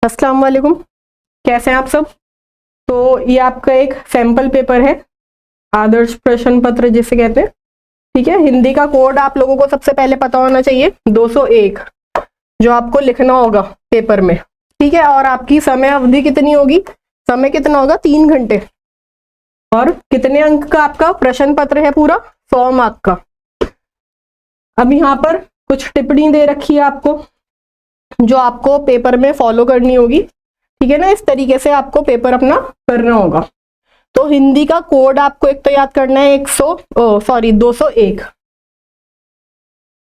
अस्सलाम वालेकुम, कैसे हैं आप सब। तो ये आपका एक सैंपल पेपर है, आदर्श प्रश्न पत्र जिसे कहते हैं। ठीक है, हिंदी का कोड आप लोगों को सबसे पहले पता होना चाहिए 201, जो आपको लिखना होगा पेपर में। ठीक है, और आपकी समय अवधि कितनी होगी, समय कितना होगा 3 घंटे। और कितने अंक का आपका प्रश्न पत्र है, पूरा 100 मार्क का। अब यहाँ पर कुछ टिप्पणी दे रखी है आपको, जो आपको पेपर में फॉलो करनी होगी। ठीक है ना, इस तरीके से आपको पेपर अपना करना होगा। तो हिंदी का कोड आपको एक तो याद करना है 201।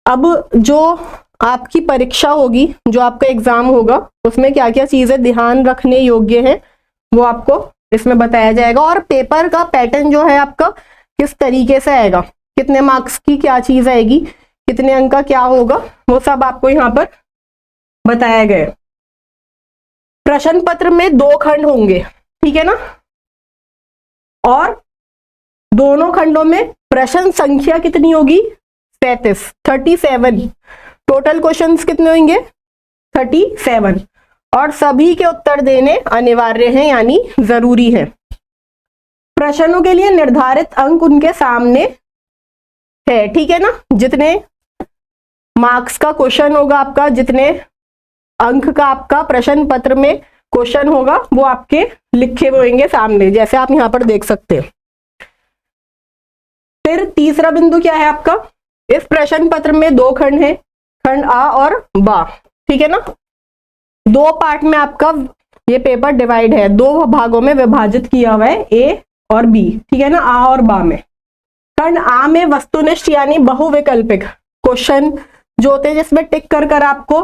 अब जो आपकी परीक्षा होगी, जो आपका एग्जाम होगा, उसमें क्या क्या चीजें ध्यान रखने योग्य है वो आपको इसमें बताया जाएगा। और पेपर का पैटर्न जो है आपका किस तरीके से आएगा, कितने मार्क्स की क्या चीज आएगी, कितने अंक का क्या होगा, वो सब आपको यहाँ पर बताया गया। प्रश्न पत्र में 2 खंड होंगे, ठीक है ना, और दोनों खंडों में प्रश्न संख्या कितनी होगी 37। टोटल क्वेश्चंस कितने होंगे 37, और सभी के उत्तर देने अनिवार्य हैं, यानी जरूरी है। प्रश्नों के लिए निर्धारित अंक उनके सामने है, ठीक है ना। जितने मार्क्स का क्वेश्चन होगा आपका, जितने अंक का आपका प्रश्न पत्र में क्वेश्चन होगा, वो आपके लिखे हुए होंगे सामने, जैसे आप यहां पर देख सकते हैं। फिर तीसरा बिंदु क्या है आपका, इस प्रश्न पत्र में 2 खंड है, खंड आ और बा, ठीक है ना। 2 पार्ट में आपका ये पेपर डिवाइड है, 2 भागों में विभाजित किया हुआ है, ए और बी, ठीक है ना, आ और बा में। खंड आ में वस्तुनिष्ठ यानी बहुविकल्पिक क्वेश्चन जो होते हैं, जिसमें टिक कर कर आपको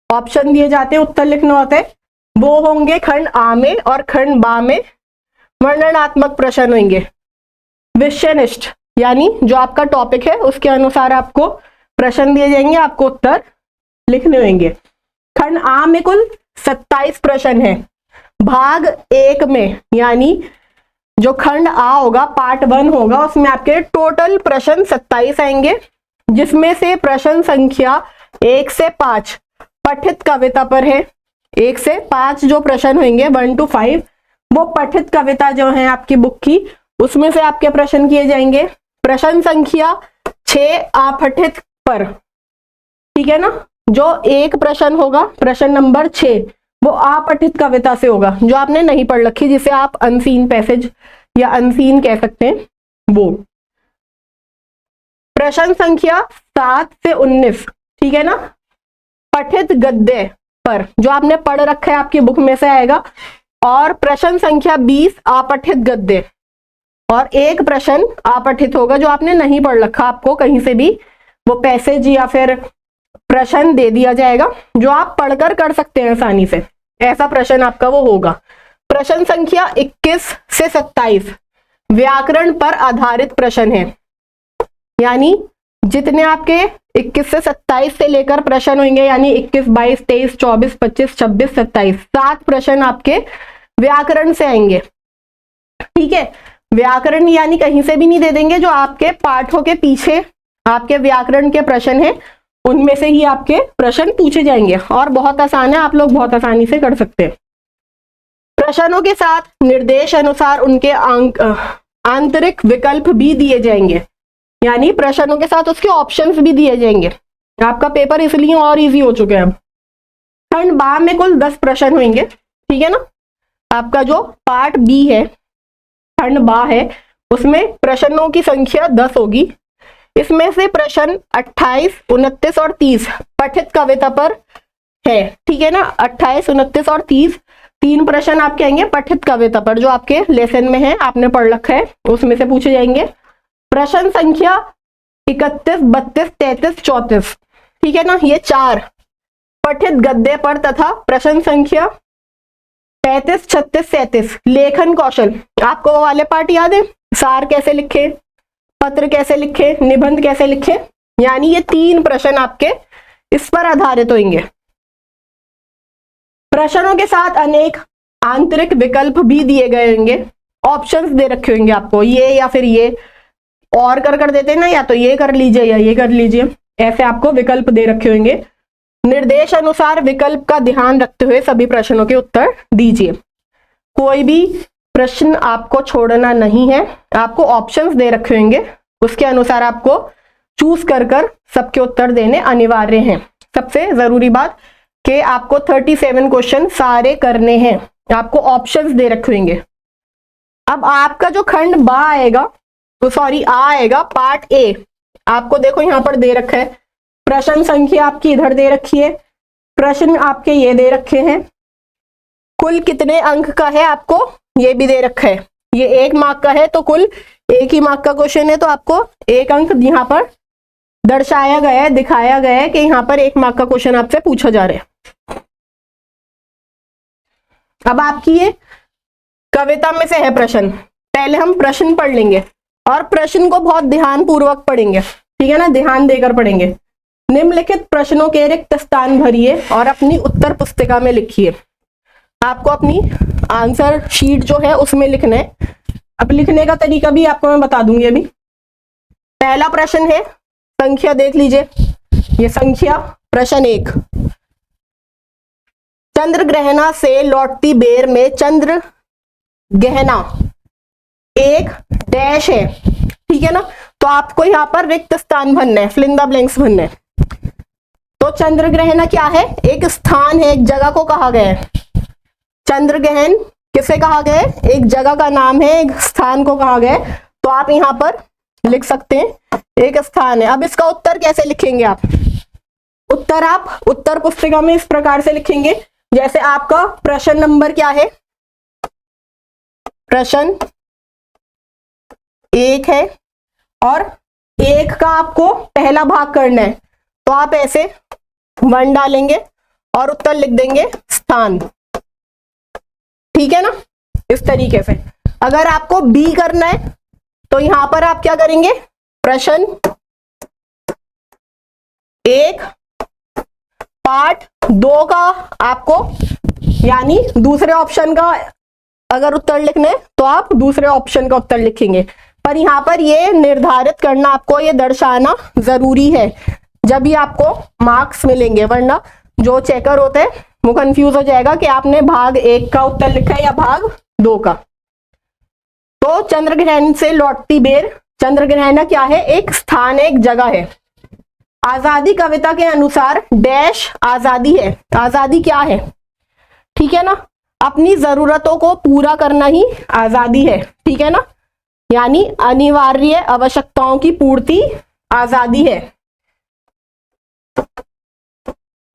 ऑप्शन दिए जाते हैं, उत्तर लिखना होता है, वो होंगे खंड आ में। और खंड बा में वर्णनात्मक प्रश्न होंगे, विषयनिष्ठ यानी जो आपका टॉपिक है उसके अनुसार आपको प्रश्न दिए जाएंगे, आपको उत्तर लिखने होंगे। खंड आ में कुल 27 प्रश्न है। भाग 1 में यानी जो खंड आ होगा, पार्ट 1 होगा, उसमें आपके टोटल प्रश्न 27 आएंगे, जिसमें से प्रश्न संख्या 1 से 5 पठित कविता पर है। 1 से 5 जो प्रश्न होंगे 1 to 5, वो पठित कविता जो है आपकी बुक की, उसमें से आपके प्रश्न किए जाएंगे। प्रश्न संख्या 6 अपठित पर, ठीक है ना। जो एक प्रश्न होगा, प्रश्न नंबर 6, वो अपठित कविता से होगा, जो आपने नहीं पढ़ रखी, जिसे आप अनसीन पैसेज या अनसीन कह सकते हैं, वो। प्रश्न संख्या 7 से 19, ठीक है ना, पठित गद्य पर, जो आपने पढ़ रखा है आपकी बुक में से आएगा। और प्रश्न संख्या 20 अपठित गद्य, और एक प्रश्न अपठित होगा जो आपने नहीं पढ़ रखा, आपको कहीं से भी वो पैसेज या फिर प्रश्न दे दिया जाएगा, जो आप पढ़कर कर सकते हैं आसानी से, ऐसा प्रश्न आपका वो होगा। प्रश्न संख्या 21 से 27 व्याकरण पर आधारित प्रश्न है, यानी जितने आपके 21 से 27 से लेकर प्रश्न होंगे, यानी 21, 22, 23, 24, 25, 26, 27, 7 प्रश्न आपके व्याकरण से आएंगे। ठीक है, व्याकरण यानी कहीं से भी नहीं दे देंगे, जो आपके पाठों के पीछे आपके व्याकरण के प्रश्न हैं, उनमें से ही आपके प्रश्न पूछे जाएंगे, और बहुत आसान है, आप लोग बहुत आसानी से कर सकते हैं। प्रश्नों के साथ निर्देश अनुसार उनके आंतरिक विकल्प भी दिए जाएंगे, यानी प्रश्नों के साथ उसके ऑप्शंस भी दिए जाएंगे। आपका पेपर इसलिए और इजी हो चुका है अब। खंड बा में कुल 10 प्रश्न होंगे, ठीक है ना। आपका जो पार्ट बी है, खंड बा है, उसमें प्रश्नों की संख्या 10 होगी। इसमें से प्रश्न 28, 29 और 30 पठित कविता पर है, ठीक है ना। 28, 29 और 30 3 प्रश्न आपके आएंगे पठित कविता पर, जो आपके लेसन में है, आपने पढ़ रखा है, उसमें से पूछे जाएंगे। प्रश्न संख्या 31, 32, 33, 34, ठीक है ना, ये 4 पठित गद्य पर, तथा प्रश्न संख्या 35, 36, 37 लेखन कौशल। आपको वो वाले पार्ट याद है, सार कैसे लिखे, पत्र कैसे लिखे, निबंध कैसे लिखे, यानी ये 3 प्रश्न आपके इस पर आधारित होंगे। प्रश्नों के साथ अनेक आंतरिक विकल्प भी दिए गए होंगे, ऑप्शंस दे रखे होंगे आपको, ये या फिर ये, और कर देते हैं ना, या तो ये कर लीजिए या ये कर लीजिए, ऐसे आपको विकल्प दे रखे होंगे। निर्देश अनुसार विकल्प का ध्यान रखते हुए सभी प्रश्नों के उत्तर दीजिए। कोई भी प्रश्न आपको छोड़ना नहीं है, आपको ऑप्शंस दे रखे होंगे, उसके अनुसार आपको चूज कर सबके उत्तर देने अनिवार्य हैं। सबसे जरूरी बात कि आपको 37 क्वेश्चन सारे करने हैं, आपको ऑप्शंस दे रखे होंगे। अब आपका जो खंड बा आएगा, तो सॉरी आ आएगा, पार्ट ए, आपको देखो यहां पर दे रखा है, प्रश्न संख्या आपकी इधर दे रखी है, प्रश्न आपके ये दे रखे हैं, कुल कितने अंक का है आपको ये भी दे रखा है। ये 1 मार्क का है तो कुल 1 ही मार्क का क्वेश्चन है, तो आपको 1 अंक यहाँ पर दर्शाया गया है, दिखाया गया है कि यहाँ पर 1 मार्क का क्वेश्चन आपसे पूछा जा रहा है। अब आपकी ये कविता में से है प्रश्न, पहले हम प्रश्न पढ़ लेंगे और प्रश्न को बहुत ध्यान पूर्वक पढ़ेंगे, ठीक है ना, ध्यान देकर पढ़ेंगे। निम्नलिखित प्रश्नों के रिक्त स्थान भरिए और अपनी उत्तर पुस्तिका में लिखिए। आपको अपनी आंसर शीट जो है उसमें लिखना है। अब लिखने का तरीका भी आपको मैं बता दूंगी अभी। पहला प्रश्न है, संख्या देख लीजिए, ये संख्या प्रश्न 1, चंद्र ग्रहणा से लौटती बेर में चंद्र गहना एक डैश है, ठीक है ना, तो आपको यहाँ पर रिक्त स्थान भरना है, फिल इन द ब्लैंक्स भरना है। तो चंद्र ग्रहण क्या है, एक स्थान है, एक जगह को कहा गया है। चंद्र ग्रहण किसे कहा गया है, एक जगह का नाम है, एक स्थान को कहा गया है, तो आप यहाँ पर लिख सकते हैं एक स्थान है। अब इसका उत्तर कैसे लिखेंगे आप, उत्तर आप उत्तर पुस्तिका में इस प्रकार से लिखेंगे, जैसे आपका प्रश्न नंबर क्या है, प्रश्न 1 है और 1 का आपको पहला भाग करना है, तो आप ऐसे 1 डालेंगे और उत्तर लिख देंगे स्थान, ठीक है ना, इस तरीके से। अगर आपको बी करना है तो यहां पर आप क्या करेंगे, प्रश्न 1 पार्ट 2 का आपको यानी दूसरे ऑप्शन का अगर उत्तर लिखना है तो आप दूसरे ऑप्शन का उत्तर लिखेंगे। पर यहाँ पर ये निर्धारित करना, आपको ये दर्शाना जरूरी है, जब भी आपको मार्क्स मिलेंगे, वरना जो चेकर होता है वो कंफ्यूज हो जाएगा कि आपने भाग 1 का उत्तर लिखा है या भाग 2 का। तो चंद्र ग्रहण से लौटती बेर, चंद्र ग्रहण क्या है, एक स्थान है, एक जगह है। आजादी कविता के अनुसार डैश आजादी है, आजादी क्या है, ठीक है ना, अपनी जरूरतों को पूरा करना ही आजादी है, ठीक है ना, यानी अनिवार्य आवश्यकताओं की पूर्ति आजादी है,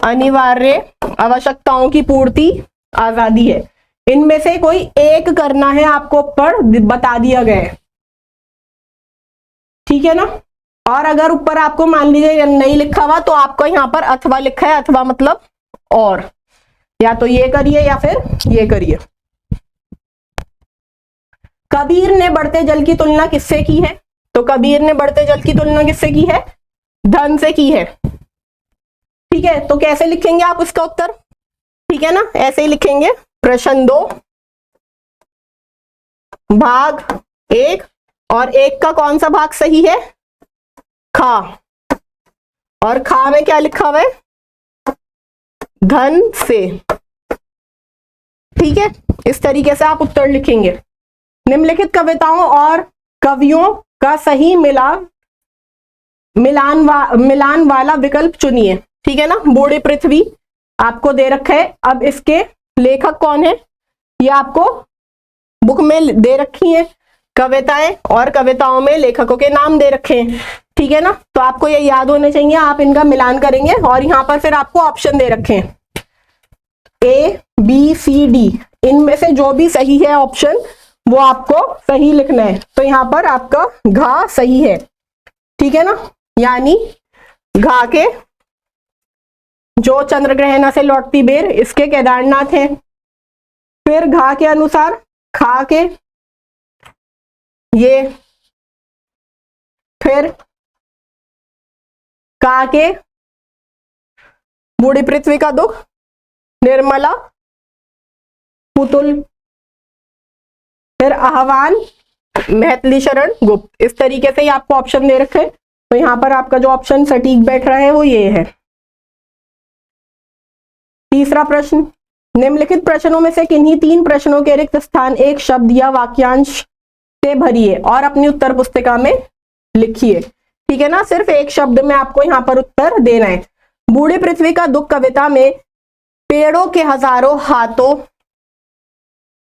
अनिवार्य आवश्यकताओं की पूर्ति आजादी है। इनमें से कोई एक करना है, आपको ऊपर बता दिया गया है, ठीक है ना। और अगर ऊपर आपको मान लीजिए नहीं लिखा हुआ तो आपको यहाँ पर अथवा लिखा है, अथवा मतलब और, या तो ये करिए या फिर ये करिए। कबीर ने बढ़ते जल की तुलना किससे की है, तो कबीर ने बढ़ते जल की तुलना किससे की है, धन से की है, ठीक है। तो कैसे लिखेंगे आप इसका उत्तर, ठीक है ना, ऐसे ही लिखेंगे, प्रश्न 2 भाग 1 और 1 का कौन सा भाग सही है, खा, और खा में क्या लिखा हुआ है, धन से, ठीक है। इस तरीके से आप उत्तर लिखेंगे। निम्नलिखित कविताओं और कवियों का सही मिलान वाला विकल्प चुनिए, ठीक है ना। बूढ़ी पृथ्वी आपको दे रखा है, अब इसके लेखक कौन है ये आपको बुक में दे रखी है कविताएं, और कविताओं में लेखकों के नाम दे रखे हैं, ठीक है ना। तो आपको ये याद होने चाहिए, आप इनका मिलान करेंगे और यहाँ पर फिर आपको ऑप्शन दे रखे हैं A B C D, इनमें से जो भी सही है ऑप्शन वो आपको सही लिखना है। तो यहाँ पर आपका घा सही है, ठीक है ना, यानी घा के जो चंद्र ग्रहण से लौटती बेर इसके केदारनाथ है। फिर घा के अनुसार खा के ये, फिर का के बूढ़ी पृथ्वी का दुख, निर्मला पुतुल, फिर आह्वान मैथिली शरण गुप्त। इस तरीके से ही आपको ऑप्शन दे रखे हैं। तो यहाँ पर आपका जो ऑप्शन सटीक बैठ रहा है वो ये है। तीसरा प्रश्न, निम्नलिखित प्रश्नों में से किन्हीं 3 प्रश्नों के रिक्त स्थान एक शब्द या वाक्यांश से भरिए और अपनी उत्तर पुस्तिका में लिखिए। ठीक है ना, सिर्फ एक शब्द में आपको यहाँ पर उत्तर देना है। बूढ़ी पृथ्वी का दुख कविता में पेड़ों के हजारों हाथों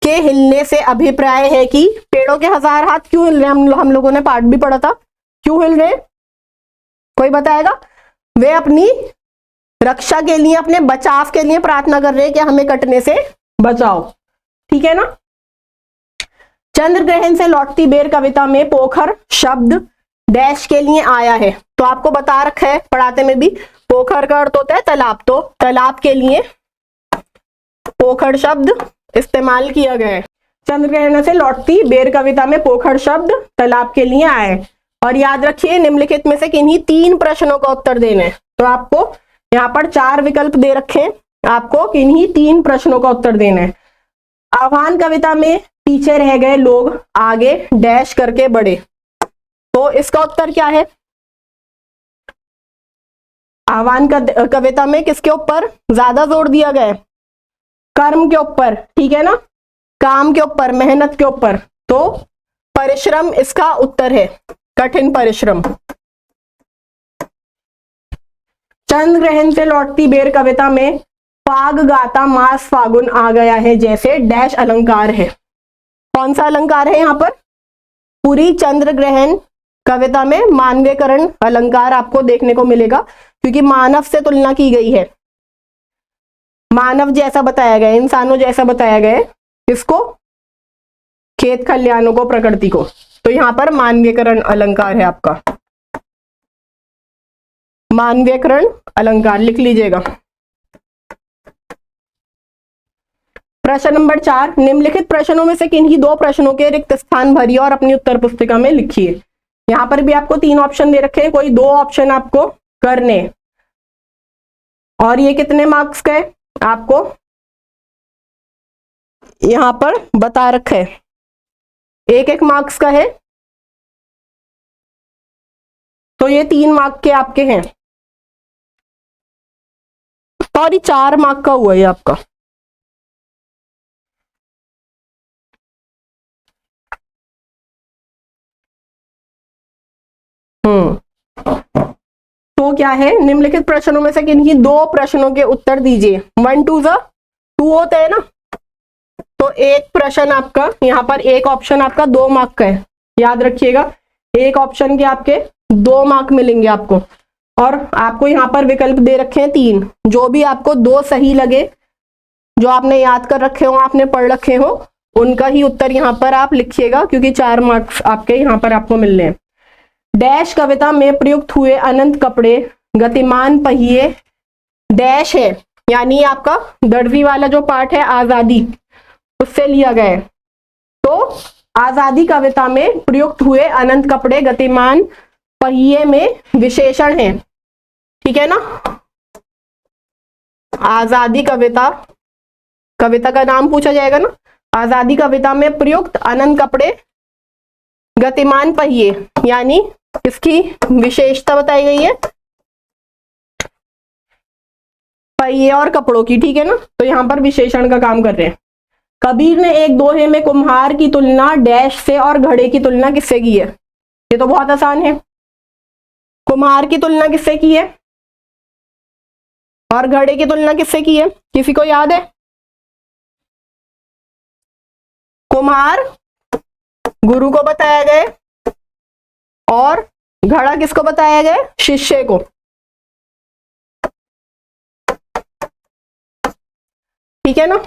के हिलने से अभिप्राय है कि पेड़ों के 1000 हाथ क्यों हिल रहे हैं? हम लोगों ने पाठ भी पढ़ा था, क्यों हिल रहे? कोई बताएगा? वे अपनी रक्षा के लिए, अपने बचाव के लिए प्रार्थना कर रहे हैं कि हमें कटने से बचाओ। ठीक है ना। चंद्र ग्रहण से लौटती बेर कविता में पोखर शब्द डैश के लिए आया है। तो आपको बता रखा है पढ़ाते में भी, पोखर का अर्थ होता है तालाब, तो तालाब के लिए पोखर शब्द इस्तेमाल किया गया है। चंद्र ग्रहण से लौटती बेर कविता में पोखर शब्द तालाब के लिए आया है। और याद रखिए निम्नलिखित में से किन्हीं 3 प्रश्नों का उत्तर देना है। तो आपको यहाँ पर 4 विकल्प दे रखे हैं, आपको किन्हीं 3 प्रश्नों का उत्तर देना है। आह्वान कविता में पीछे रह गए लोग आगे डैश करके बढ़े, तो इसका उत्तर क्या है? आह्वान कविता में किसके ऊपर ज्यादा जोर दिया गया है? कर्म के ऊपर, ठीक है ना, काम के ऊपर, मेहनत के ऊपर। तो परिश्रम इसका उत्तर है, कठिन परिश्रम। चंद्र ग्रहण से लौटती बेर कविता में फाग गाता मास फागुन आ गया है जैसे डैश अलंकार है। कौन सा अलंकार है यहाँ पर? पूरी चंद्र ग्रहण कविता में मानव्यकरण अलंकार आपको देखने को मिलेगा, क्योंकि मानव से तुलना की गई है, मानव जैसा बताया गया, इंसानों जैसा बताया गया है। किसको? खेत खलिहानों को, प्रकृति को। तो यहाँ पर मानव्यकरण अलंकार है आपका, मानव्यकरण अलंकार लिख लीजिएगा। प्रश्न नंबर 4, निम्नलिखित प्रश्नों में से किन्हीं 2 प्रश्नों के रिक्त स्थान भरिए और अपनी उत्तर पुस्तिका में लिखिए। यहां पर भी आपको 3 ऑप्शन दे रखे हैं, कोई 2 ऑप्शन आपको करने। और ये कितने मार्क्स का है आपको यहां पर बता रखा है, 1-1 मार्क्स का है। तो ये 3 मार्क के आपके हैं, सॉरी 4 मार्क का हुआ है आपका। तो क्या है, निम्नलिखित प्रश्नों में से किन्हीं 2 प्रश्नों के उत्तर दीजिए। 1 2 2 होता है ना, तो एक प्रश्न आपका यहाँ पर, एक ऑप्शन आपका 2 मार्क का है, याद रखिएगा। एक ऑप्शन के आपके 2 मार्क मिलेंगे आपको। और आपको यहाँ पर विकल्प दे रखे हैं 3, जो भी आपको 2 सही लगे, जो आपने याद कर रखे हो, आपने पढ़ रखे हो, उनका ही उत्तर यहाँ पर आप लिखिएगा, क्योंकि 4 मार्क्स आपके यहाँ पर आपको मिलने हैं। डैश कविता में प्रयुक्त हुए अनंत कपड़े गतिमान पहिए डैश है, यानी आपका दर्जी वाला जो पार्ट है आजादी, उससे लिया गया है। तो आजादी कविता में प्रयुक्त हुए अनंत कपड़े गतिमान पहिए में विशेषण है। ठीक है ना, आजादी कविता, कविता का नाम पूछा जाएगा ना, आजादी कविता में प्रयुक्त अनंत कपड़े गतिमान पहिए, यानी इसकी विशेषता बताई गई है पहिए और कपड़ों की। ठीक है ना, तो यहां पर विशेषण का काम कर रहे हैं। कबीर ने एक दोहे में कुम्हार की तुलना डैश से और घड़े की तुलना किससे की है? ये तो बहुत आसान है। कुम्हार की तुलना किससे की है और घड़े की तुलना किससे की है? किसी को याद है? कुम्हार गुरु को बताया गया और घड़ा किसको बताया गया? शिष्य को। ठीक है ना।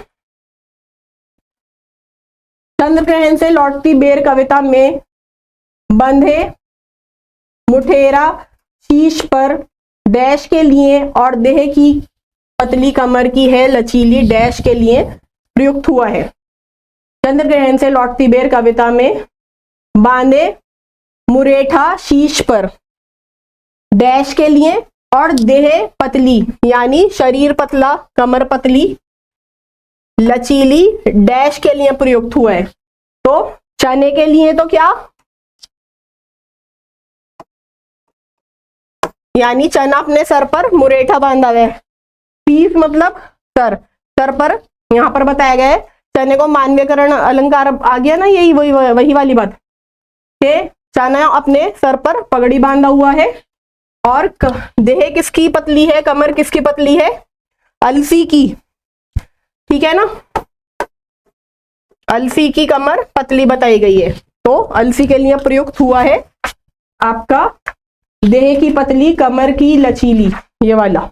चंद्र ग्रहण से लौटती बेर कविता में बंधे मुठेरा शीश पर डैश के लिए और देह की पतली कमर की है लचीली डैश के लिए प्रयुक्त हुआ है। चंद्र ग्रहण से लौटती बेर कविता में बांधे मुरेठा शीश पर डैश के लिए और देह पतली, यानी शरीर पतला कमर पतली लचीली डैश के लिए प्रयुक्त हुआ है। तो चने के लिए तो क्या, यानी चना अपने सर पर मुरेठा बांधा हुआ है। शीश मतलब सर, सर पर यहाँ पर बताया गया है चने को मानवीयकरण अलंकार आ गया ना, यही वही वाली बात के चना अपने सर पर पगड़ी बांधा हुआ है और देह किसकी पतली है, कमर किसकी पतली है, अलसी की, ठीक है ना, अलसी की कमर पतली बताई गई है। तो अलसी के लिए प्रयुक्त हुआ है आपका देह की पतली कमर की लचीली, ये वाला।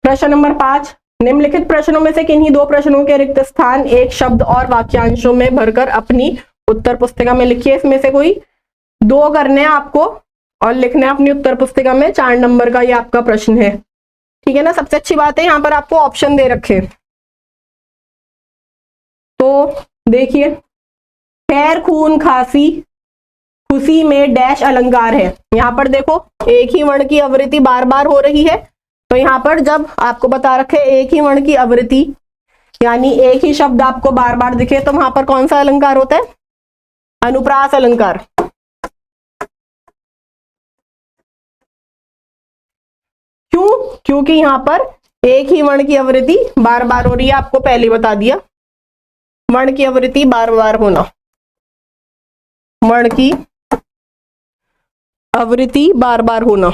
प्रश्न नंबर 5, निम्नलिखित प्रश्नों में से किन्हीं दो प्रश्नों के रिक्त स्थान एक शब्द और वाक्यांशों में भरकर अपनी उत्तर पुस्तिका में लिखिए। इसमें से कोई दो करने हैं आपको और लिखने हैं अपनी उत्तर पुस्तिका में। 4 नंबर का ये आपका प्रश्न है, ठीक है ना। सबसे अच्छी बात है यहाँ पर आपको ऑप्शन दे रखे, तो देखिए, खैर खून खांसी खुशी में डैश अलंकार है। यहाँ पर देखो एक ही वर्ण की आवृत्ति बार बार हो रही है, तो यहाँ पर जब आपको बता रखे एक ही वर्ण की आवृत्ति यानी एक ही शब्द आपको बार बार दिखे, तो वहां पर कौन सा अलंकार होता है, अनुप्रास अलंकार। क्यों, क्योंकि यहाँ पर एक ही वर्ण की आवृत्ति बार बार हो रही है, आपको पहले बता दिया। वर्ण की आवृत्ति बार बार होना, वर्ण की आवृत्ति बार बार होना,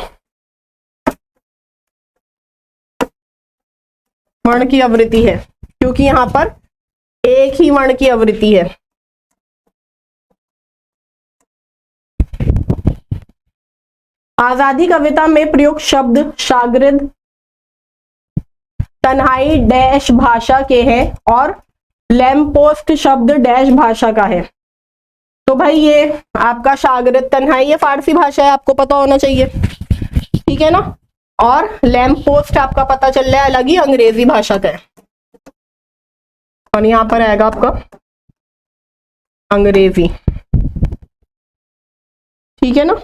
वर्ण की आवृत्ति है क्योंकि यहां पर एक ही वर्ण की आवृत्ति है। आजादी कविता में प्रयुक्त शब्द शागिर्द तन्हाई डैश भाषा के हैं और लैम्प पोस्ट शब्द डैश भाषा का है। तो भाई ये आपका शागिर्द तन्हाई ये फारसी भाषा है, आपको पता होना चाहिए, ठीक है ना। और लैम्प पोस्ट आपका पता चल रहा है अलग ही अंग्रेजी भाषा का है, और यहां पर आएगा आपका अंग्रेजी, ठीक है ना।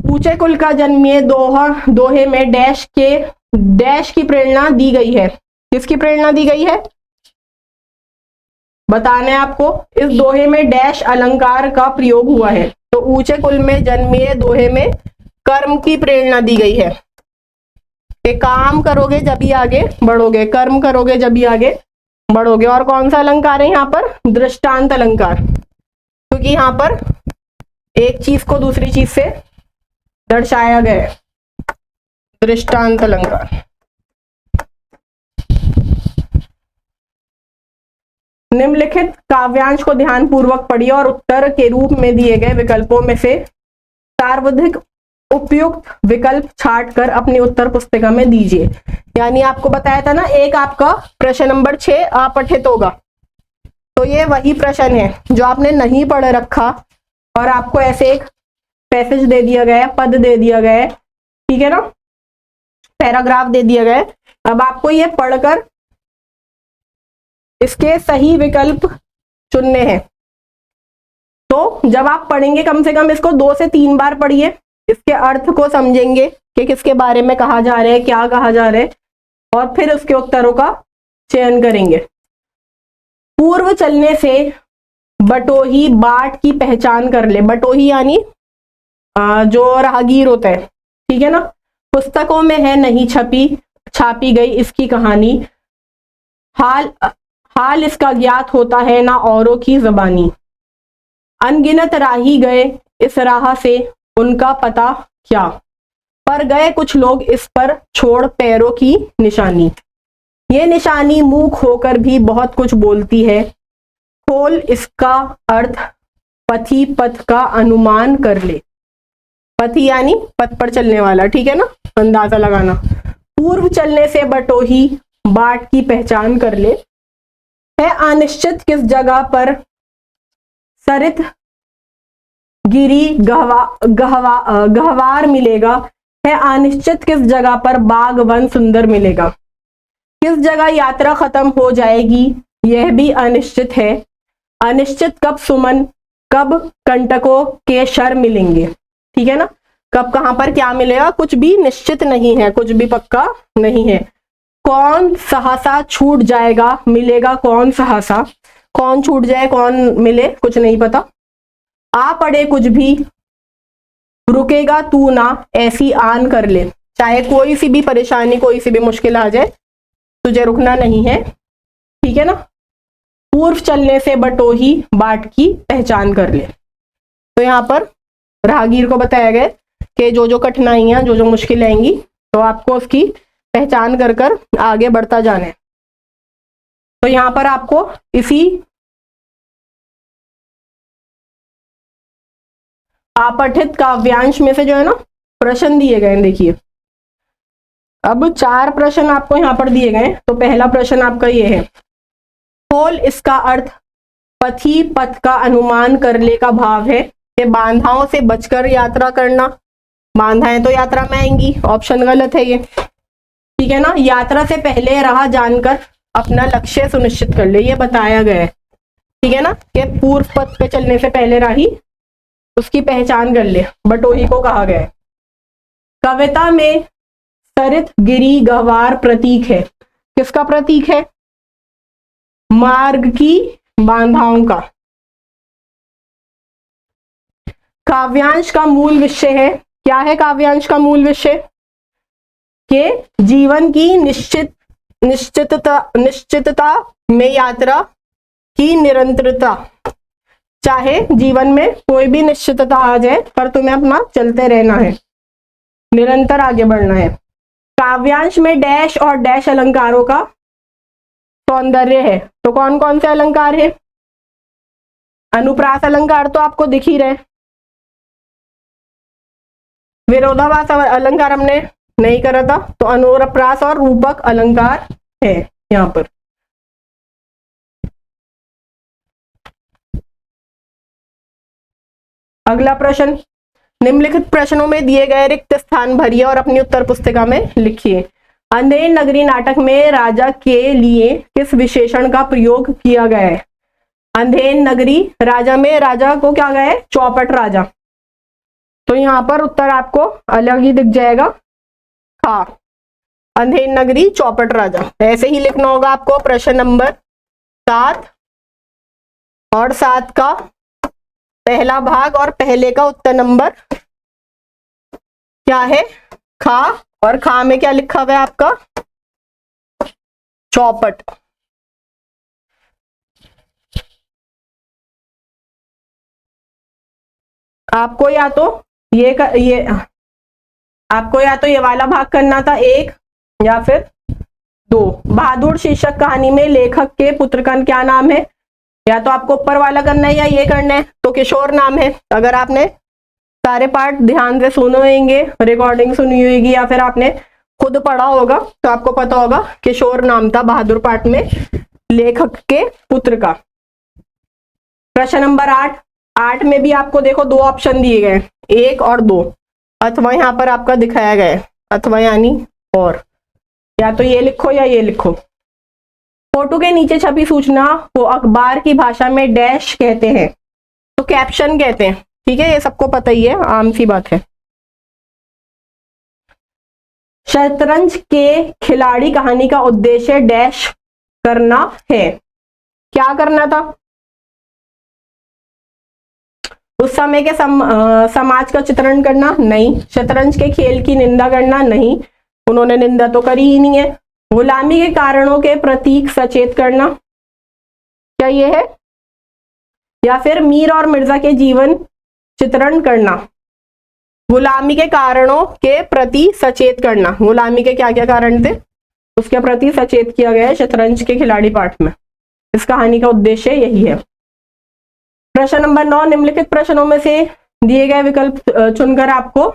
ऊंचे कुल का जन्मिए दोहे में डैश की प्रेरणा दी गई है। किसकी प्रेरणा दी गई है बताने आपको। इस दोहे में डैश अलंकार का प्रयोग हुआ है। तो ऊंचे कुल में जन्मिए दोहे में कर्म की प्रेरणा दी गई है कि काम करोगे जब भी आगे बढ़ोगे, कर्म करोगे जब भी आगे बढ़ोगे। और कौन सा अलंकार है यहाँ पर, दृष्टांत अलंकार, क्योंकि यहाँ पर एक चीज को दूसरी चीज से दर्शाया गया है, दृष्टांत अलंकार। निम्नलिखित काव्यांश को ध्यान पूर्वक पढ़िए और उत्तर के रूप में दिए गए विकल्पों में से सर्वाधिक उपयुक्त विकल्प छांट कर अपनी उत्तर पुस्तिका में दीजिए। यानी आपको बताया था ना, एक आपका प्रश्न नंबर 6 अपठित होगा, तो ये वही प्रश्न है जो आपने नहीं पढ़ रखा और आपको ऐसे एक पैसेज दे दिया गया है, पद दे दिया गया है, ठीक है ना, पैराग्राफ दे दिया गया है। अब आपको ये पढ़कर इसके सही विकल्प चुनने हैं। तो जब आप पढ़ेंगे कम से कम इसको 2 से 3 बार पढ़िए, इसके अर्थ को समझेंगे कि किसके बारे में कहा जा रहा है, क्या कहा जा रहा है, और फिर उसके उत्तरों का चयन करेंगे। पूर्व चलने से बटोही बाट की पहचान कर ले। बटोही यानी जो राहगीर होता है, ठीक है ना। पुस्तकों में है नहीं छापी गई इसकी कहानी, हाल इसका ज्ञात होता है ना औरों की ज़बानी। अनगिनत राही गए इस राह से उनका पता क्या, पर गए कुछ लोग इस पर छोड़ पैरों की निशानी। ये निशानी मूक होकर भी बहुत कुछ बोलती है, खोल इसका अर्थ पथी पथ का अनुमान कर ले। पथी यानी पथ पर चलने वाला, ठीक है ना, अंदाजा लगाना। पूर्व चलने से बटोही बाट की पहचान कर ले, है अनिश्चित किस जगह पर सरित गिरी गहवार मिलेगा, है अनिश्चित किस जगह पर बाग वन सुंदर मिलेगा। किस जगह यात्रा खत्म हो जाएगी यह भी अनिश्चित है, अनिश्चित कब सुमन कब कंटकों के शर मिलेंगे, ठीक है ना। कब कहां पर क्या मिलेगा कुछ भी निश्चित नहीं है, कुछ भी पक्का नहीं है। कौन सहसा छूट जाएगा मिलेगा कौन सहसा, कौन छूट जाए कौन मिले कुछ नहीं पता। आ पड़े कुछ भी रुकेगा तू ना ऐसी आन कर ले, चाहे कोई सी भी परेशानी कोई सी भी मुश्किल आ जाए तुझे रुकना नहीं है, ठीक है ना। पूर्व चलने से बटोही बाट की पहचान कर ले। तो यहाँ पर राहगीर को बताया गया कि जो जो कठिनाइयां जो जो मुश्किल आएंगी तो आपको उसकी पहचान कर कर आगे बढ़ता जाना है। तो यहाँ पर आपको इसी अपठित काव्यांश में से जो है ना प्रश्न दिए गए हैं। देखिए अब 4 प्रश्न आपको यहाँ पर दिए गए। तो पहला प्रश्न आपका ये है, खोल इसका अर्थ पथी पथ का अनुमान कर ले का भाव है कि बाधाओं से बचकर यात्रा करना। बाधाएं तो यात्रा में आएंगी, ऑप्शन गलत है ये, ठीक है ना। यात्रा से पहले राह जानकर अपना लक्ष्य सुनिश्चित कर ले, ये बताया गया है, ठीक है ना, कि पूर्व पथ पे चलने से पहले राही उसकी पहचान कर ले, बटोही को कहा गया है। कविता में सरित गिरी गहवार प्रतीक है, किसका प्रतीक है? मार्ग की बाधाओं का। काव्यांश का मूल विषय है, क्या है काव्यांश का मूल विषय? के जीवन की निश्चितता में यात्रा की निरंतरता। चाहे जीवन में कोई भी निश्चितता आ जाए पर तुम्हें अपना चलते रहना है, निरंतर आगे बढ़ना है। काव्यांश में डैश और डैश अलंकारों का सौंदर्य है। तो कौन कौन से अलंकार है? अनुप्रास अलंकार तो आपको दिख ही रहे, विरोधाभास अलंकार हमने नहीं करा था, तो अनुप्रास और रूपक अलंकार है यहाँ पर। अगला प्रश्न, निम्नलिखित प्रश्नों में दिए गए रिक्त स्थान भरिए और अपनी उत्तर पुस्तिका में लिखिए। अंधेर नगरी नाटक में राजा के लिए किस विशेषण का प्रयोग किया गया है? अंधेर नगरी राजा में राजा को क्या गया है? चौपट राजा। तो यहाँ पर उत्तर आपको अलग ही दिख जाएगा, हाँ, अंधेर नगरी चौपट राजा। ऐसे ही लिखना होगा आपको प्रश्न नंबर 7 और 7 का पहला भाग और पहले का उत्तर नंबर क्या है? खा, और खा में क्या लिखा हुआ है आपका? चौपट। आपको या तो आपको या तो ये वाला भाग करना था 1 या फिर 2। बहादुर शीर्षक कहानी में लेखक के पुत्र का क्या नाम है? या तो आपको ऊपर वाला करना है या ये करना है, तो किशोर नाम है। अगर आपने सारे पार्ट ध्यान से सुने होंगे, रिकॉर्डिंग सुनी होगी या फिर आपने खुद पढ़ा होगा तो आपको पता होगा किशोर नाम था बहादुर पाठ में लेखक के पुत्र का। प्रश्न नंबर 8 में भी आपको देखो 2 ऑप्शन दिए गए, 1 और 2, अथवा यहाँ पर आपका दिखाया गया है, अथवा यानी और, या तो ये लिखो या ये लिखो। फोटो के नीचे छपी सूचना को अखबार की भाषा में डैश कहते हैं, तो कैप्शन कहते हैं, ठीक है, ये सबको पता ही है, आम सी बात है। शतरंज के खिलाड़ी कहानी का उद्देश्य डैश करना है, क्या करना था? उस समय के समाज का चित्रण करना? नहीं। शतरंज के खेल की निंदा करना? नहीं, उन्होंने निंदा तो करी ही नहीं है। गुलामी के कारणों के प्रतीक सचेत करना, क्या ये है? या फिर मीर और मिर्जा के जीवन चित्रण करना? गुलामी के कारणों के प्रति सचेत करना, गुलामी के क्या क्या कारण थे उसके प्रति सचेत किया गया है शतरंज के खिलाड़ी पाठ में। इस कहानी का उद्देश्य यही है। प्रश्न नंबर 9, निम्नलिखित प्रश्नों में से दिए गए विकल्प चुनकर आपको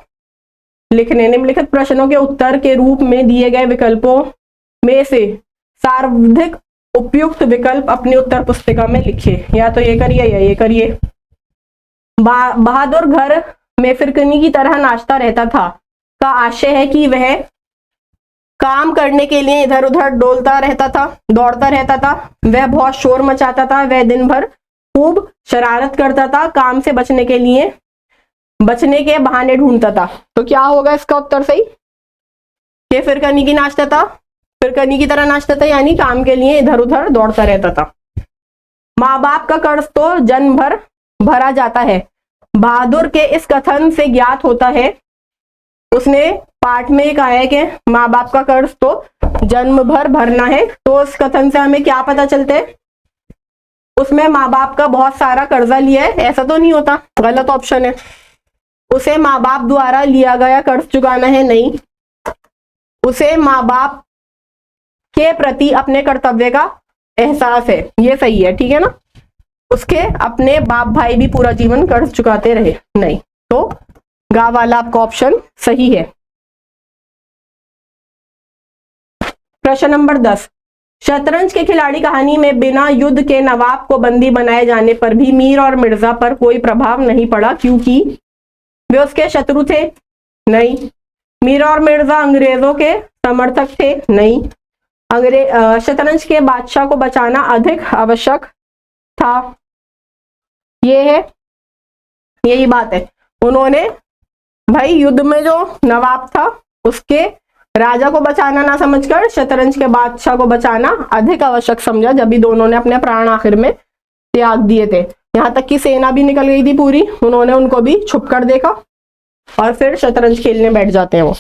लिखने। निम्नलिखित प्रश्नों के उत्तर के रूप में दिए गए विकल्पों में से सर्वाधिक उपयुक्त विकल्प अपनी उत्तर पुस्तिका में लिखिए। या तो ये करिए या ये करिए। बहादुर घर में फिरकनी की तरह नाचता रहता था का आशय है कि वह काम करने के लिए इधर उधर डोलता रहता था, दौड़ता रहता था, वह बहुत शोर मचाता था, वह दिन भर खूब शरारत करता था, काम से बचने के बहाने ढूंढता था। तो क्या होगा इसका उत्तर सही? ये फिरकनी की नाचता था, फिरकनी की तरह नाचता था, यानी काम के लिए इधर उधर दौड़ता रहता था। माँ बाप का कर्ज तो जन्म भर भरा जाता है, बहादुर के इस कथन से ज्ञात होता है, उसने पाठ में कहा है कि माँ बाप का कर्ज तो जन्म भर भरना है। तो उस कथन से हमें क्या पता चलता है, उसमें माँ बाप का बहुत सारा कर्जा लिया है, ऐसा तो नहीं होता, गलत ऑप्शन है। उसे माँ बाप द्वारा लिया गया कर्ज चुकाना है, नहीं। उसे माँ बाप के प्रति अपने कर्तव्य का एहसास है, ये सही है, ठीक है ना। उसके अपने बाप भाई भी पूरा जीवन कर्ज चुकाते रहे, नहीं। तो गा वाला आपका ऑप्शन सही है। प्रश्न नंबर 10, शतरंज के खिलाड़ी कहानी में बिना युद्ध के नवाब को बंदी बनाए जाने पर भी मीर और मिर्जा पर कोई प्रभाव नहीं पड़ा, क्योंकि वे उसके शत्रु थे, नहीं। मीर और मिर्जा अंग्रेजों के समर्थक थे, नहीं। शतरंज के बादशाह को बचाना अधिक आवश्यक था, ये है, यही बात है। उन्होंने भाई युद्ध में जो नवाब था उसके राजा को बचाना ना समझकर शतरंज के बादशाह को बचाना अधिक आवश्यक समझा, जब भी दोनों ने अपने प्राण आखिर में त्याग दिए थे। यहां तक कि सेना भी निकल गई थी पूरी, उन्होंने उनको भी छुप कर देखा और फिर शतरंज खेलने बैठ जाते हैं वो।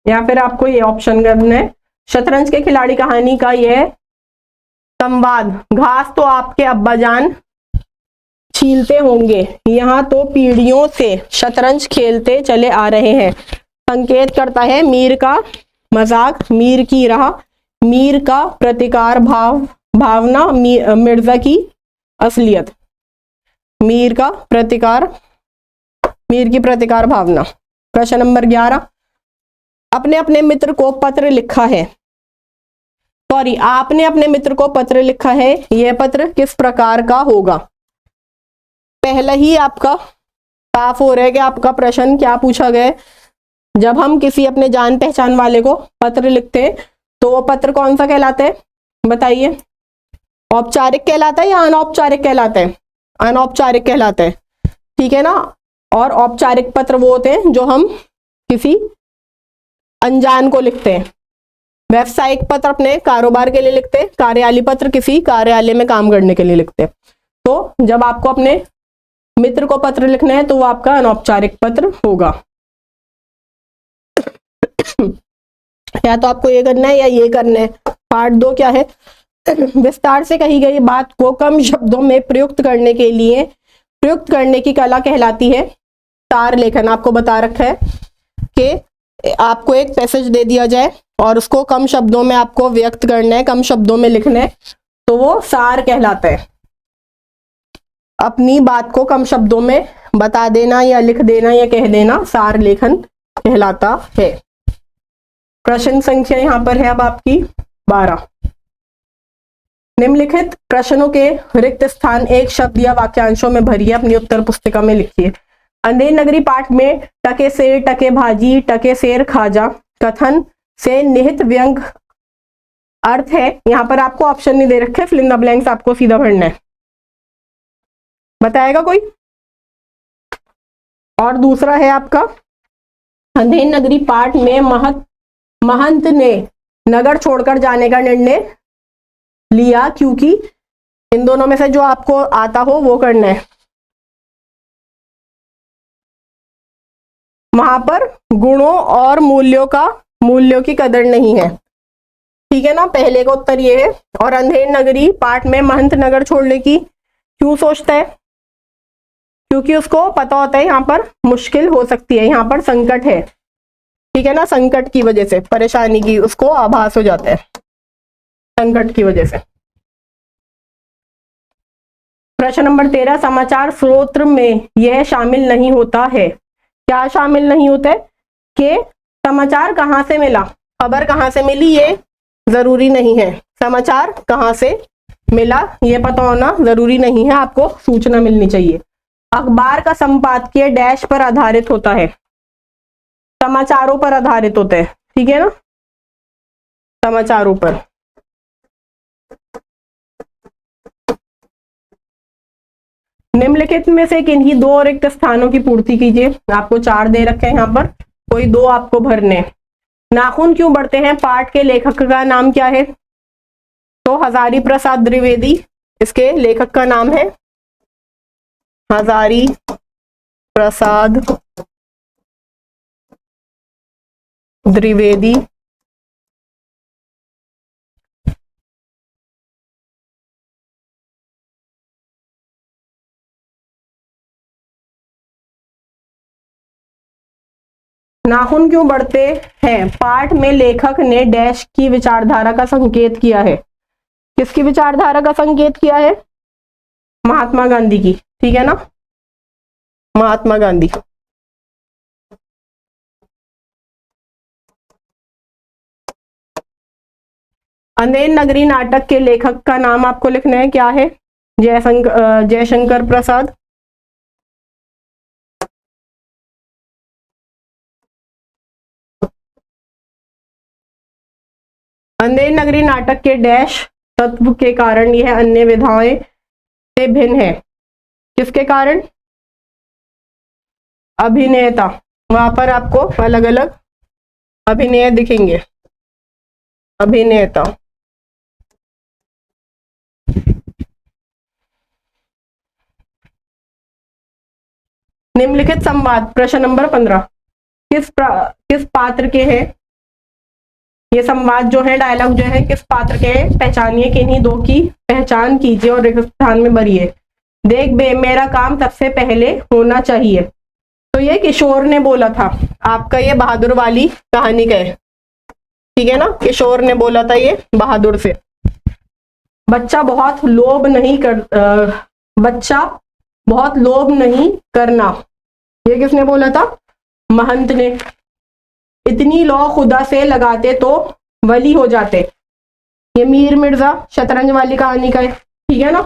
या फिर आपको ये ऑप्शन करना है, शतरंज के खिलाड़ी कहानी का यह संवाद, घास तो आपके अब्बाजान छीलते होंगे, यहाँ तो पीढ़ियों से शतरंज खेलते चले आ रहे हैं, संकेत करता है मीर का मजाक, मीर की राह, मीर का प्रतिकार भावना, मिर्जा की असलियत। मीर की प्रतिकार भावना। प्रश्न नंबर 11, अपने अपने मित्र को पत्र लिखा है, सॉरी आपने अपने मित्र को पत्र लिखा है, यह पत्र किस प्रकार का होगा। पहले ही आपका साफ हो रहा है कि आपका प्रश्न क्या पूछा गया है। जब हम किसी अपने जान पहचान वाले को पत्र लिखते हैं तो वो पत्र कौन सा कहलाता है, बताइए। औपचारिक कहलाता है या अनौपचारिक कहलाता है? अनौपचारिक कहलाता है, ठीक है ना। और औपचारिक पत्र वो होते हैं जो हम किसी अनजान को लिखते हैं। व्यावसायिक पत्र अपने कारोबार के लिए लिखते हैं, कार्यालय पत्र किसी कार्यालय में काम करने के लिए लिखते हैं। तो जब आपको अपने मित्र को पत्र लिखना है तो वो आपका अनौपचारिक पत्र होगा। या तो आपको ये करना है या ये करना है। पार्ट 2 क्या है, विस्तार से कही गई बात को कम शब्दों में प्रयुक्त करने की कला कहलाती है सार लेखन। आपको बता रखा है कि आपको एक पैसेज दे दिया जाए और उसको कम शब्दों में आपको व्यक्त करना है, कम शब्दों में लिखना है, तो वो सार कहलाता है। अपनी बात को कम शब्दों में बता देना या लिख देना या कह देना सार लेखन कहलाता है। प्रश्न संख्या यहां पर है अब आपकी 12। निम्नलिखित प्रश्नों के रिक्त स्थान एक शब्द या वाक्यांशों में भरिए, अपनी उत्तर पुस्तिका में लिखिए। अंधेर नगरी पाठ में टके सेर टके भाजी टके सेर खाजा कथन से निहित व्यंग अर्थ है। यहां पर आपको ऑप्शन नहीं दे रखे, फिल इन द ब्लैंक्स आपको सीधा भरना है। बताएगा कोई? और दूसरा है आपका, अंधेर नगरी पाठ में महंत ने नगर छोड़कर जाने का निर्णय लिया क्योंकि, इन दोनों में से जो आपको आता हो वो करना है। वहां पर गुणों और मूल्यों की कदर नहीं है, ठीक है ना। पहले का उत्तर ये है। और अंधेर नगरी पाठ में महंत नगर छोड़ने की क्यों सोचता है? क्योंकि उसको पता होता है यहाँ पर मुश्किल हो सकती है, यहाँ पर संकट है, ठीक है ना। संकट की वजह से, परेशानी की उसको आभास हो जाता है संकट की वजह से। प्रश्न नंबर 13, समाचार स्रोत में यह शामिल नहीं होता है। क्या शामिल नहीं होता है? कि समाचार कहां से मिला, खबर कहां से मिली ये जरूरी नहीं है। समाचार कहां से मिला ये पता होना जरूरी नहीं है, आपको सूचना मिलनी चाहिए। अखबार का संपादकीय डैश पर आधारित होता है, समाचारों पर आधारित होता है, ठीक है ना, समाचारों पर। निम्नलिखित में से किन्हीं 2 रिक्त स्थानों की पूर्ति कीजिए। आपको 4 दे रखे हैं यहाँ पर, कोई 2 आपको भरने। नाखून क्यों बढ़ते हैं पाठ के लेखक का नाम क्या है? तो हजारी प्रसाद द्विवेदी इसके लेखक का नाम है, हजारी प्रसाद द्विवेदी। नाखून क्यों बढ़ते हैं पाठ में लेखक ने डैश की विचारधारा का संकेत किया है? किसकी विचारधारा का संकेत किया है? महात्मा गांधी की, ठीक है ना, महात्मा गांधी। अंधेर नगरी नाटक के लेखक का नाम आपको लिखना है, क्या है? जयशंकर प्रसाद। अंधेर नगरी नाटक के डैश तत्व के कारण यह अन्य विधाओं से भिन्न है। किसके कारण? अभिनेता, वहां पर आपको अलग अलग अभिनय दिखेंगे, अभिनेता। निम्नलिखित संवाद प्रश्न नंबर 15 किस पात्र के हैं? ये संवाद जो है, डायलॉग जो है, किस पात्र के हैं? पहचानिए, किन्हीं दो की पहचान कीजिए और रिक्त स्थान में भरिए। देख बे, मेरा काम सबसे पहले होना चाहिए। तो ये किशोर ने बोला था, आपका ये बहादुर वाली कहानी का है, ठीक है ना, किशोर ने बोला था ये बहादुर से। बच्चा बहुत लोभ नहीं करना, ये किसने बोला था? महंत ने। इतनी लौ खुदा से लगाते तो वली हो जाते, ये मीर मिर्जा शतरंज वाली कहानी का है, ठीक है ना।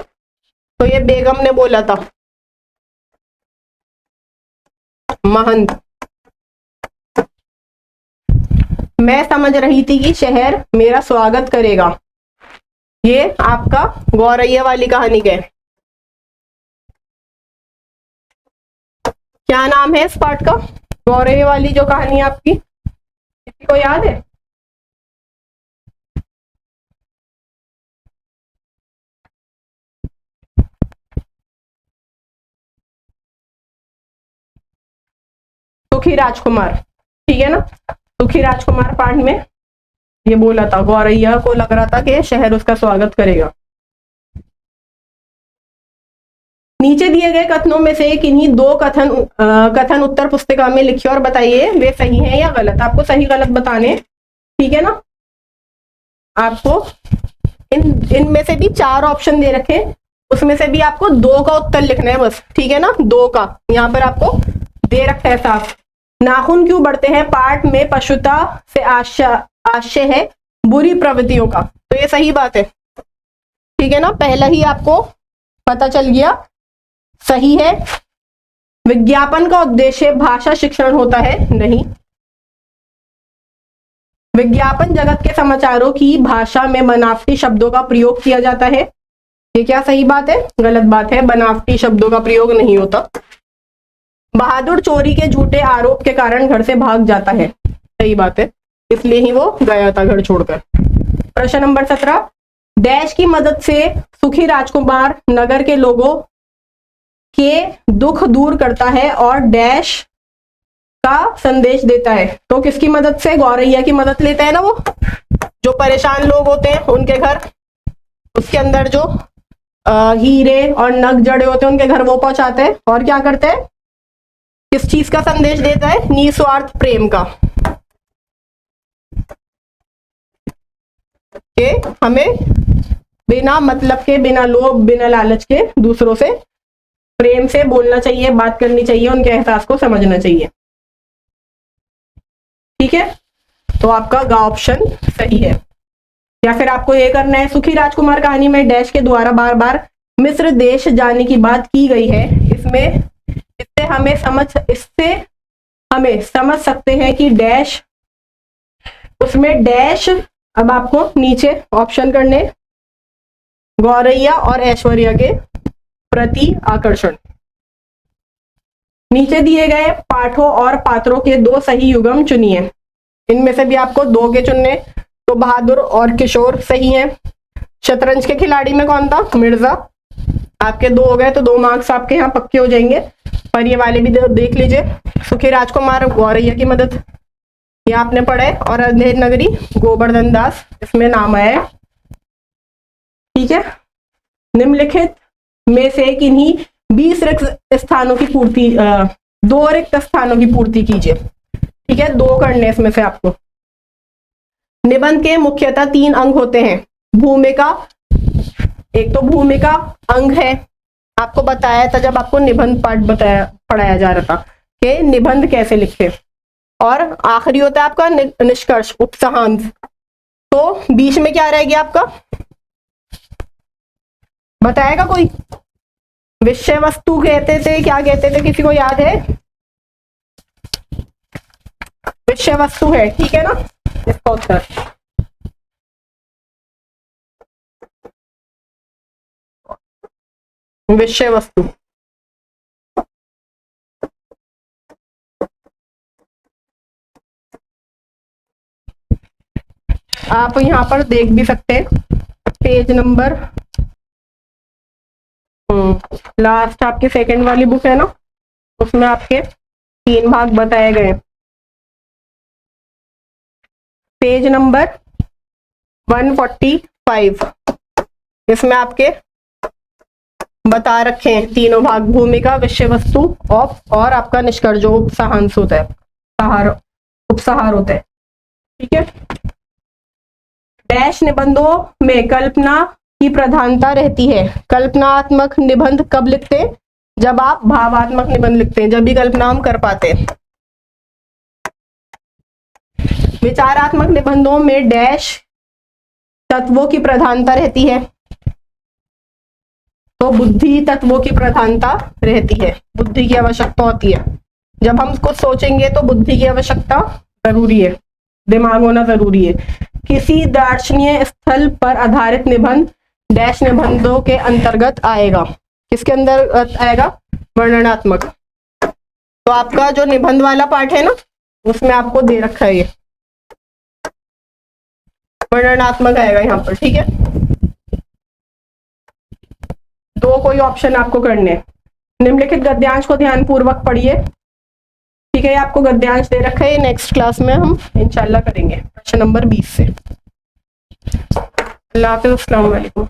तो ये बेगम ने बोला था, महंत। मैं समझ रही थी कि शहर मेरा स्वागत करेगा, ये आपका गौरैया वाली कहानी का है। क्या नाम है इस पाठ का? गौरैया वाली जो कहानी है आपकी, किसी को याद है? सुखी राजकुमार, ठीक है ना। सुखी राजकुमार पाठ में ये बोला था, गौरैया को लग रहा था कि शहर उसका स्वागत करेगा। नीचे दिए गए कथनों में से किन्हीं दो कथन उत्तर पुस्तिका में लिखिए और बताइए वे सही हैं या गलत। आपको सही गलत बताने, ठीक है ना। आपको इनमें से भी 4 ऑप्शन दे रखे, उसमें से भी आपको 2 का उत्तर लिखना है बस, ठीक है ना। 2 का यहाँ पर आपको दे रखा है साफ। नाखून क्यों बढ़ते हैं पाठ में पशुता से आशय है बुरी प्रवृत्तियों का, तो ये सही बात है, ठीक है ना। पहला ही आपको पता चल गया, सही है। विज्ञापन का उद्देश्य भाषा शिक्षण होता है, नहीं। विज्ञापन जगत के समाचारों की भाषा में बनावटी शब्दों का प्रयोग किया जाता है, ये क्या सही बात है? गलत बात है, बनावटी शब्दों का प्रयोग नहीं होता। बहादुर चोरी के झूठे आरोप के कारण घर से भाग जाता है, सही बात है, इसलिए ही वो गया था घर छोड़कर। प्रश्न नंबर 17 डैश की मदद से सुखी राजकुमार नगर के लोगों के दुख दूर करता है और डैश का संदेश देता है। तो किसकी मदद से? गौरैया की मदद लेता है ना, वो जो परेशान लोग होते हैं उनके घर, उसके अंदर जो हीरे और नग जड़े होते हैं उनके घर वो पहुंचाते हैं। और क्या करते हैं? किस चीज का संदेश देता है? निस्वार्थ प्रेम का, कि हमें बिना मतलब के, बिना लोभ, बिना लालच के दूसरों से प्रेम से बोलना चाहिए, बात करनी चाहिए, उनके एहसास को समझना चाहिए, ठीक है। तो आपका ग ऑप्शन सही है। या फिर आपको ये करना है, सुखी राजकुमार कहानी में डैश के द्वारा बार बार मिस्र देश जाने की बात की गई है, इससे हमें समझ सकते हैं कि डैश, उसमें डैश। अब आपको नीचे ऑप्शन करने, गौरैया और ऐश्वर्या के प्रति आकर्षण। नीचे दिए गए पाठों और पात्रों के 2 सही युग्म चुनिए। इनमें से भी आपको 2 के चुनने, तो बहादुर और किशोर सही है। शतरंज के खिलाड़ी में कौन था? मिर्जा। आपके 2 हो गए, तो 2 मार्क्स आपके यहाँ पक्के हो जाएंगे। पर ये वाले भी देख लीजिए, सुखी राजकुमार गौरैया की मदद, ये आपने पढ़े। और अंधेर नगरी गोवर्धन दास, इसमें नाम आया है। ठीक है, निम्नलिखित में से किन्हीं 20 रिक्त स्थानों की पूर्ति 2 रिक्त स्थानों की पूर्ति कीजिए। ठीक है, 2 करने इसमें से आपको। निबंध के मुख्यतः 3 अंग होते हैं। भूमिका, एक तो भूमिका अंग है, आपको बताया था जब आपको निबंध पाठ पढ़ाया जा रहा था कि निबंध कैसे लिखे। और आखिरी होता है आपका निष्कर्ष, उपसहांश। तो बीच में क्या रहेगी आपका? बताएगा कोई? विषय वस्तु कहते थे, क्या कहते थे, किसी को याद है? विषय वस्तु है, ठीक है ना इसका उत्तर। विषय वस्तु। आप यहां पर देख भी सकते हैं, पेज नंबर लास्ट आपके सेकंड वाली बुक है ना, उसमें आपके 3 भाग बताए गए। पेज नंबर 145, इसमें आपके बता रखे हैं तीनों भाग, भूमिका, विषय वस्तु और आपका निष्कर्ष जो उपसहांश होता है, उपसहार होता है। ठीक है, डैश निबंधों में कल्पना की प्रधानता रहती है। कल्पनात्मक निबंध कब लिखते हैं? जब आप भावात्मक निबंध लिखते हैं, जब भी कल्पना हम कर पाते हैं। विचारात्मक निबंधों में डैश तत्वों की प्रधानता रहती है, तो बुद्धि तत्वों की प्रधानता रहती है, बुद्धि की आवश्यकता होती है। जब हम कुछ सोचेंगे तो बुद्धि की आवश्यकता जरूरी है, दिमाग होना जरूरी है। किसी दर्शनीय स्थल पर आधारित निबंध डैश निबंधों के अंतर्गत आएगा। किसके अंदर आएगा? वर्णनात्मक। तो आपका जो निबंध वाला पार्ट है ना, उसमें आपको दे रखा है ये वर्णनात्मक आएगा यहाँ पर। ठीक है, 2 कोई ऑप्शन आपको करने हैं। निम्नलिखित गद्यांश को ध्यान पूर्वक पढ़िए। ठीक है, आपको गद्यांश दे रखा है, नेक्स्ट क्लास में हम इंशाल्लाह करेंगे प्रश्न नंबर 20 से। अल्लाह हाफिज़, अस्सलाम वालेकुम।